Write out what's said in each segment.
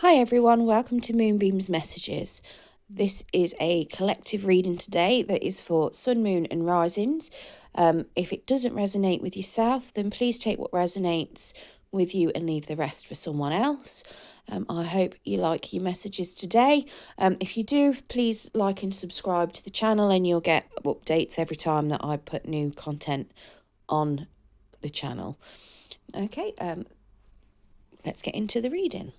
Hi everyone, welcome to Moonbeam's Messages. This is a collective reading today that is for Sun, Moon and Risings. If it doesn't resonate with yourself, then please take what resonates with you and leave the rest for someone else. I hope you like your messages today. If you do, please like and subscribe to the channel and you'll get updates every time that I put new content on the channel. Okay, let's get into the reading.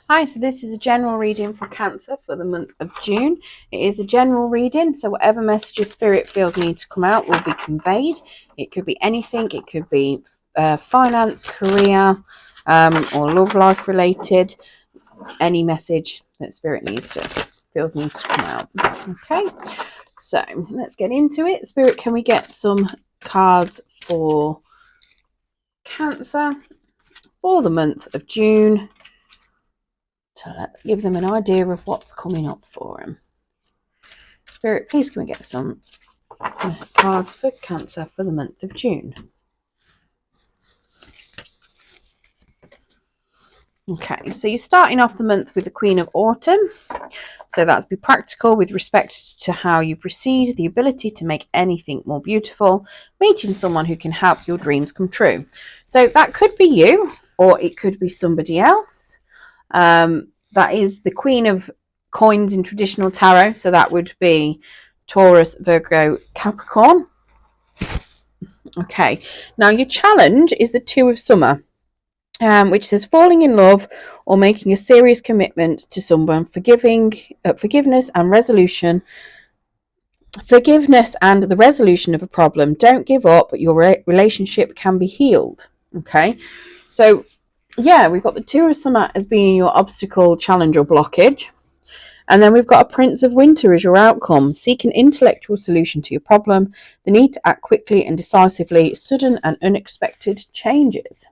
Hi, so this is a general reading for Cancer for the month of June. It is a general reading, so whatever messages Spirit feels need to come out will be conveyed. It could be anything. It could be finance, career, or love life related. Any message that Spirit feels needs to come out. Okay, so let's get into it. Spirit, can we get some cards for Cancer for the month of June? To give them an idea of what's coming up for them. Spirit, please can we get some cards for Cancer for the month of June? Okay, so you're starting off the month with the Queen of Autumn. So that's be practical with respect to how you proceed, the ability to make anything more beautiful, meeting someone who can help your dreams come true. So that could be you, or it could be somebody else. That is the Queen of Coins in traditional tarot, so that would be Taurus, Virgo, Capricorn. Okay, now your challenge is the Two of Summer, which says falling in love or making a serious commitment to someone, forgiveness and resolution. Forgiveness and the resolution of a problem. Don't give up. Your relationship can be healed. Okay, so yeah, we've got the Two of Summer as being your obstacle, challenge, or blockage. And then we've got a Prince of Winter as your outcome. Seek an intellectual solution to your problem. The need to act quickly and decisively. Sudden and unexpected changes.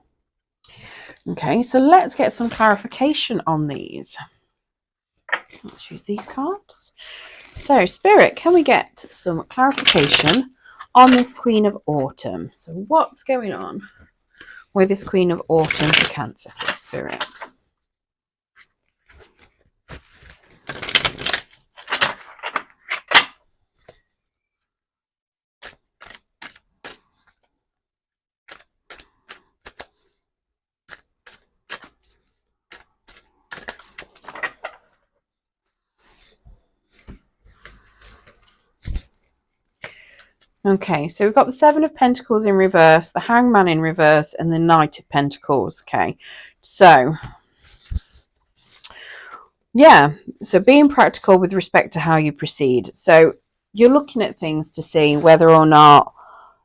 Okay, so let's get some clarification on these. Let's use these cards. So, Spirit, can we get some clarification on this Queen of Autumn? So what's going on with this Queen of Autumn for Cancer, for Spirit? Okay, so we've got the Seven of Pentacles in reverse, the Hangman in reverse, and the Knight of Pentacles. Okay, so yeah, so being practical with respect to how you proceed. So you're looking at things to see whether or not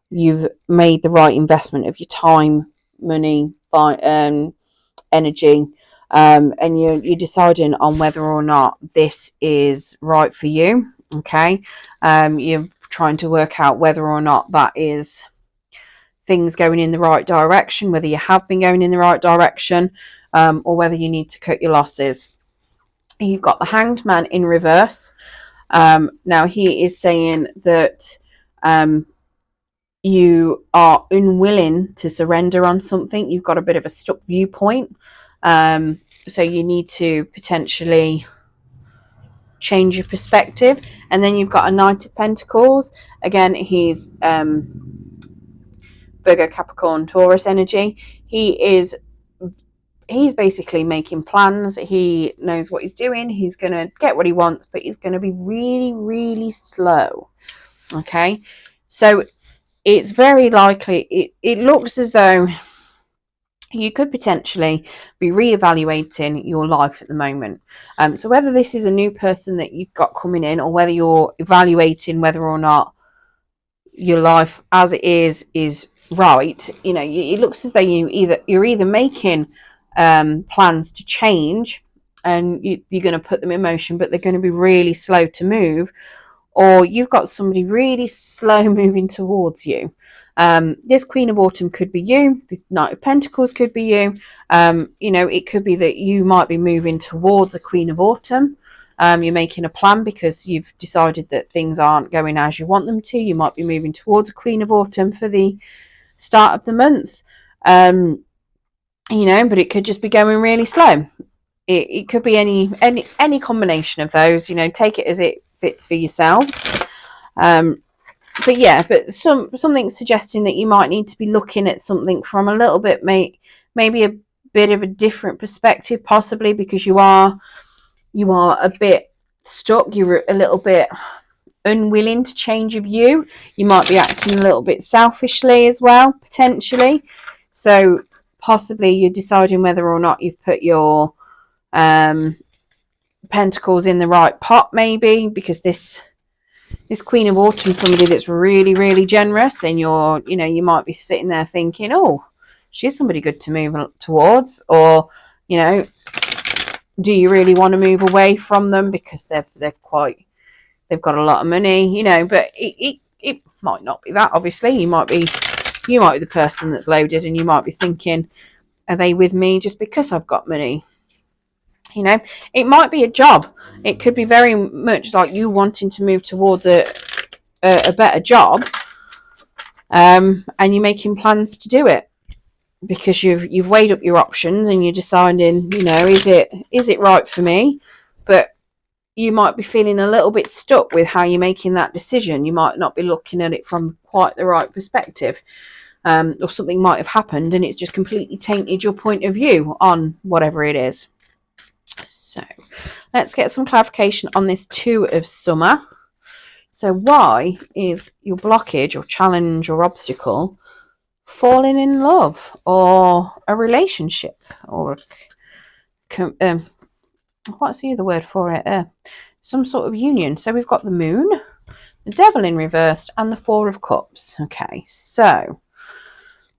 you've made the right investment of your time, money, energy, and you're deciding on whether or not this is right for you. Okay, you're trying to work out whether or not that is things going in the right direction, whether you have been going in the right direction, or whether you need to cut your losses. You've got the Hanged Man in reverse. Now he is saying that you are unwilling to surrender on something. You've got a bit of a stuck viewpoint. So you need to potentially change your perspective. And then you've got a Knight of Pentacles. Again, he's Virgo, Capricorn, Taurus energy. He's basically making plans. He knows what he's doing. He's going to get what he wants, but he's going to be really, really slow. Okay, so it's very likely, it looks as though you could potentially be reevaluating your life at the moment. So whether this is a new person that you've got coming in, or whether you're evaluating whether or not your life as it is right, it looks as though you're either making plans to change and you're going to put them in motion, but they're going to be really slow to move, or you've got somebody really slow moving towards you. This Queen of Autumn could be you. The Knight of Pentacles could be you. It could be that you might be moving towards a Queen of Autumn. You're making a plan because you've decided that things aren't going as you want them to. You might be moving towards a Queen of Autumn for the start of the month. You know, but it could just be going really slow. It could be any combination of those. You know, take it as it fits for yourselves. But yeah, but something suggesting that you might need to be looking at something from a little bit, maybe a bit of a different perspective, possibly because you are a bit stuck. You're a little bit unwilling to change your view. You might be acting a little bit selfishly as well, potentially. So possibly you're deciding whether or not you've put your pentacles in the right pot, maybe, because this Queen of Autumn, somebody that's really, really generous, and you might be sitting there thinking, oh, she's somebody good to move towards, or, do you really want to move away from them because they've got a lot of money, but it might not be that. Obviously, you might be the person that's loaded, and you might be thinking, are they with me just because I've got money? It might be a job. It could be very much like you wanting to move towards a better job, and you're making plans to do it because you've weighed up your options and you're deciding, is it right for me? But you might be feeling a little bit stuck with how you're making that decision. You might not be looking at it from quite the right perspective, or something might have happened and it's just completely tainted your point of view on whatever it is. So let's get some clarification on this Two of Summer. So why is your blockage or challenge or obstacle falling in love or a relationship or what's the other word for it? Some sort of union. So we've got the Moon, the Devil in reverse, and the Four of Cups. Okay, so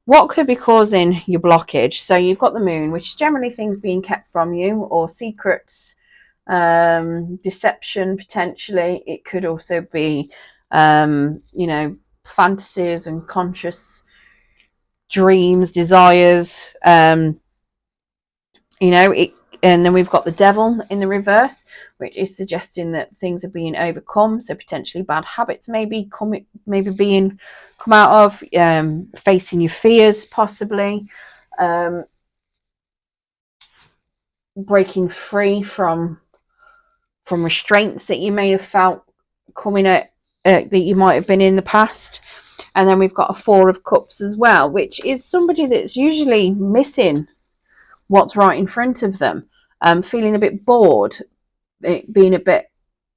what could be causing your blockage? So you've got the Moon, which is generally things being kept from you or secrets, deception potentially. It could also be, fantasies and conscious dreams, desires. And then we've got the Devil in the reverse, which is suggesting that things are being overcome. So potentially bad habits maybe being come out of, facing your fears, possibly, breaking free from restraints that you may have felt coming at that you might have been in the past. And then we've got a Four of Cups as well, which is somebody that's usually missing what's right in front of them, feeling a bit bored, being a bit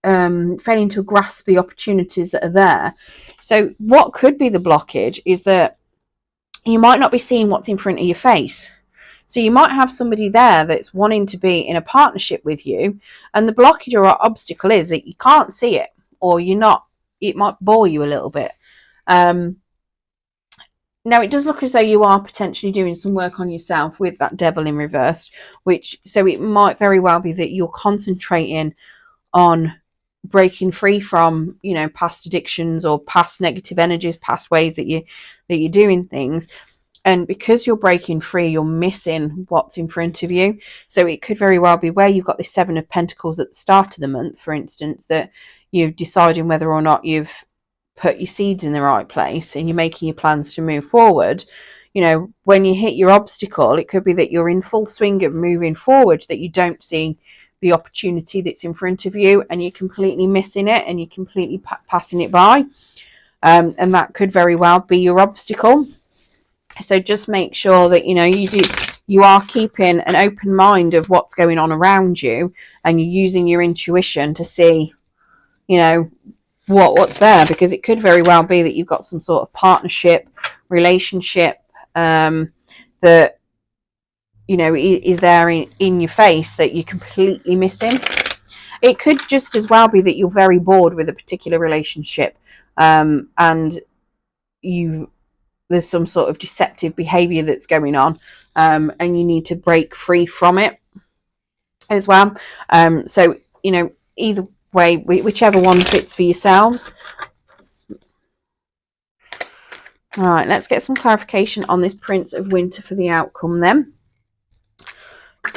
failing to grasp the opportunities that are there. So what could be the blockage is that you might not be seeing what's in front of your face. So you might have somebody there that's wanting to be in a partnership with you, and the blockage or obstacle is that you can't see it, or it might bore you a little bit. Now, it does look as though you are potentially doing some work on yourself with that Devil in reverse, so it might very well be that you're concentrating on breaking free from, past addictions or past negative energies, past ways that you're doing things. And because you're breaking free, you're missing what's in front of you. So it could very well be where you've got this Seven of Pentacles at the start of the month, for instance, that you're deciding whether or not you've put your seeds in the right place and you're making your plans to move forward. When you hit your obstacle, it could be that you're in full swing of moving forward, that you don't see the opportunity that's in front of you and you're completely missing it and you're completely passing it by. And that could very well be your obstacle. So just make sure that, you are keeping an open mind of what's going on around you, and you're using your intuition to see, what's there, because it could very well be that you've got some sort of partnership, relationship, that, is there in your face that you're completely missing. It could just as well be that you're very bored with a particular relationship, and there's some sort of deceptive behavior that's going on, and you need to break free from it as well. So, either way, whichever one fits for yourselves. All right, let's get some clarification on this Prince of Winter for the outcome then.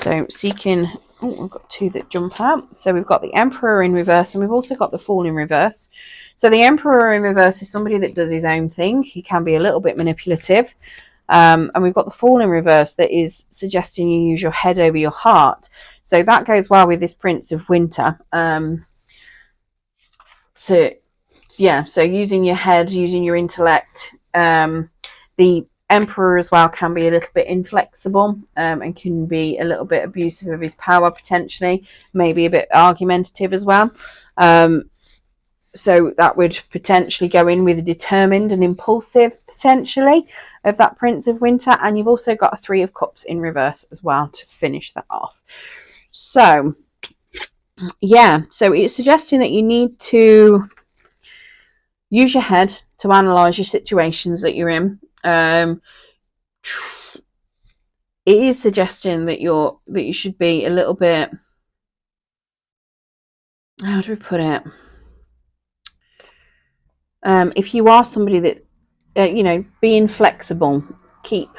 So seeking, I've got two that jump out. So we've got the Emperor in reverse, and we've also got the Fool in reverse. So the Emperor in reverse is somebody that does his own thing. He can be a little bit manipulative. And we've got the Fool in reverse that is suggesting you use your head over your heart. So that goes well with this Prince of Winter. So using your head, using your intellect. The Emperor as well can be a little bit inflexible, and can be a little bit abusive of his power potentially, maybe a bit argumentative as well. So that would potentially go in with determined and impulsive potentially of that Prince of Winter. And you've also got a Three of Cups in reverse as well to finish that off. So yeah, so it's suggesting that you need to use your head to analyze your situations that you're in. It is suggesting that you should be a little bit, how do we put it? If you are somebody that, being flexible, keep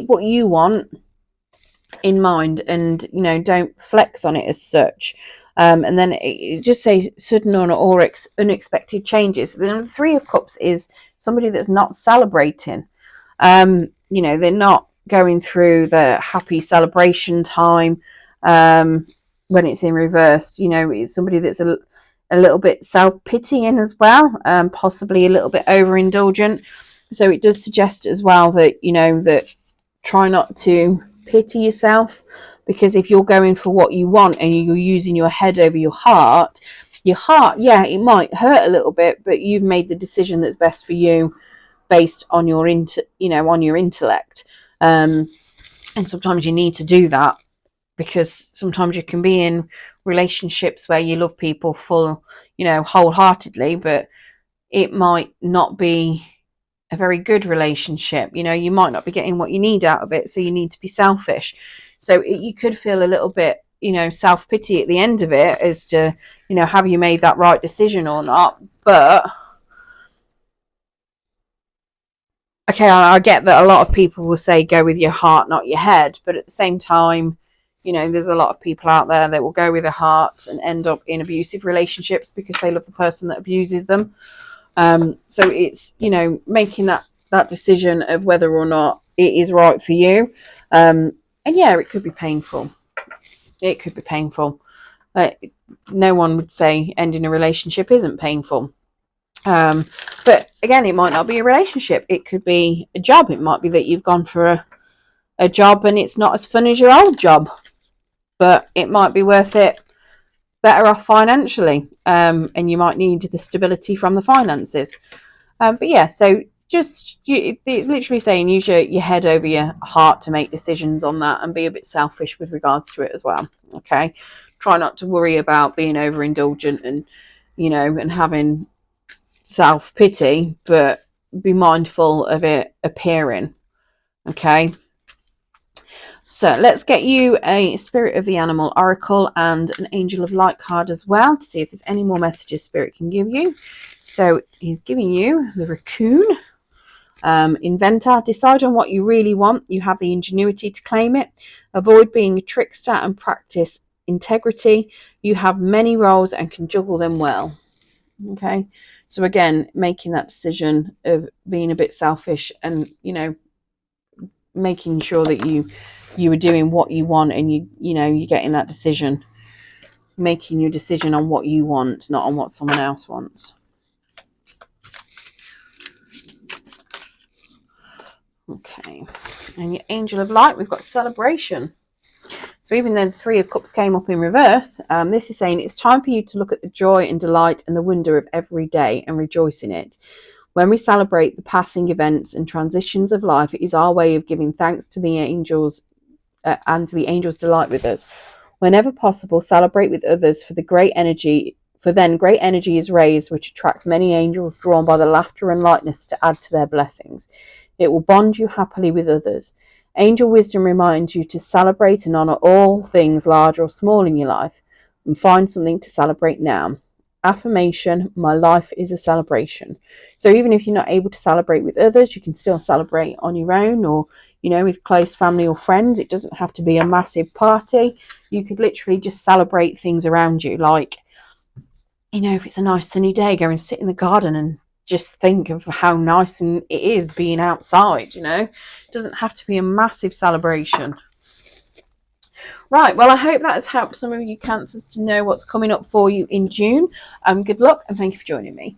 what you want in mind, and don't flex on it as such. And then it just says sudden or unexpected changes. Then the Three of Cups is somebody that's not celebrating. They're not going through the happy celebration time when it's in reversed. It's somebody that's a little bit self-pitying as well, possibly a little bit overindulgent. So it does suggest as well that that try not to pity yourself, because if you're going for what you want and you're using your head over your heart, it might hurt a little bit, but you've made the decision that's best for you based on your on your intellect. And sometimes you need to do that, because sometimes you can be in relationships where you love people wholeheartedly, but it might not be a very good relationship. You might not be getting what you need out of it, so you need to be selfish. So you could feel a little bit, self-pity at the end of it as to, have you made that right decision or not? But okay, I get that a lot of people will say go with your heart, not your head. But at the same time, there's a lot of people out there that will go with their hearts and end up in abusive relationships because they love the person that abuses them. So it's, making that decision of whether or not it is right for you. And yeah, it could be painful. It could be painful. No one would say ending a relationship isn't painful. But again, it might not be a relationship. It could be a job. It might be that you've gone for a job and it's not as fun as your old job, but it might be worth it, better off financially, and you might need the stability from the finances. But yeah, so it's literally saying use your head over your heart to make decisions on that, and be a bit selfish with regards to it as well. Okay, try not to worry about being overindulgent and and having self-pity, but be mindful of it appearing. Okay, so let's get you a Spirit of the Animal Oracle and an Angel of Light card as well, to see if there's any more messages Spirit can give you. So he's giving you the Raccoon. Inventor, decide on what you really want. You have the ingenuity to claim it. Avoid being a trickster and practice integrity. You have many roles and can juggle them well. Okay, so again, making that decision of being a bit selfish and making sure that you are doing what you want, and you're getting that decision, making your decision on what you want, not on what someone else wants. Okay, and your Angel of Light, we've got Celebration. So even though the Three of Cups came up in reverse, this is saying it's time for you to look at the joy and delight and the wonder of every day and rejoice in it. When we celebrate the passing events and transitions of life, it is our way of giving thanks to the angels and to the angels' delight with us. Whenever possible, celebrate with others, for then great energy is raised, which attracts many angels drawn by the laughter and lightness to add to their blessings. It will bond you happily with others. Angel wisdom reminds you to celebrate and honor all things large or small in your life, and find something to celebrate now. Affirmation: my life is a celebration. So even if you're not able to celebrate with others, you can still celebrate on your own, or with close family or friends. It doesn't have to be a massive party. You could literally just celebrate things around you, like if it's a nice sunny day, go and sit in the garden and just think of how nice and it is being outside, you know. It doesn't have to be a massive celebration. Right, well, I hope that has helped some of you Cancers to know what's coming up for you in June. Good luck and thank you for joining me.